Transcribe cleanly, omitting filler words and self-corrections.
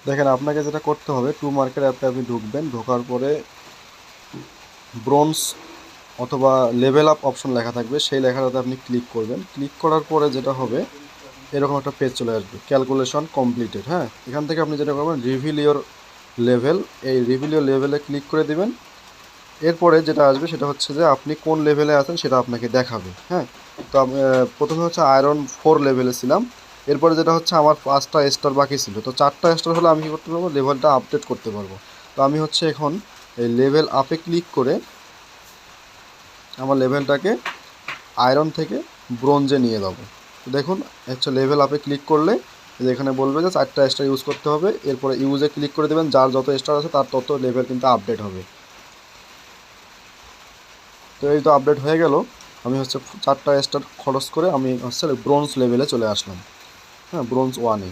দেখেন আপনাকে যেটা করতে হবে, টু মার্কেট অ্যাপে আপনি ঢুকবেন, ঢোকার পরে ব্রোঞ্জ অথবা লেভেল আপ অপশন লেখা থাকবে, সেই লেখাটাতে আপনি ক্লিক করবেন। ক্লিক করার পরে যেটা হবে, এরকম একটা পেজ চলে আসবে, ক্যালকুলেশন কমপ্লিটেড। হ্যাঁ, এখান থেকে আপনি যেটা করবেন, রিভিল ইওর লেভেল, এই রিভিল ইওর লেভেলে ক্লিক করে দিবেন। এরপরে যেটা আসবে সেটা হচ্ছে যে আপনি কোন লেভেলে আছেন সেটা আপনাকে দেখাবে। হ্যাঁ, তো প্রথমে হচ্ছে আয়রন 4 লেভেলে ছিলাম। এরপরে যেটা হচ্ছে আমার 5টা স্টার বাকি ছিল, তো 4টা স্টার হলে আমি কী করতে পারবো, লেভেলটা আপডেট করতে পারবো। তো আমি হচ্ছে এখন এই লেভেল আপে ক্লিক করে আমার লেভেলটাকে আয়রন থেকে ব্রোঞ্জে নিয়ে যাবো। তো দেখুন হচ্ছে লেভেল আপে ক্লিক করলে যে এখানে বলবে যে 4টা স্টার ইউজ করতে হবে, এরপরে ইউজে ক্লিক করে দেবেন, যার যত স্টার আছে তার তত লেভেল কিন্তু আপডেট হবে। তো এই তো আপডেট হয়ে গেল। আমি হচ্ছে 4টা স্টার খরচ করে আমি হচ্ছে ব্রোঞ্জ লেভেলে চলে আসলাম। হ্যাঁ, ব্রোঞ্জ 1-এ।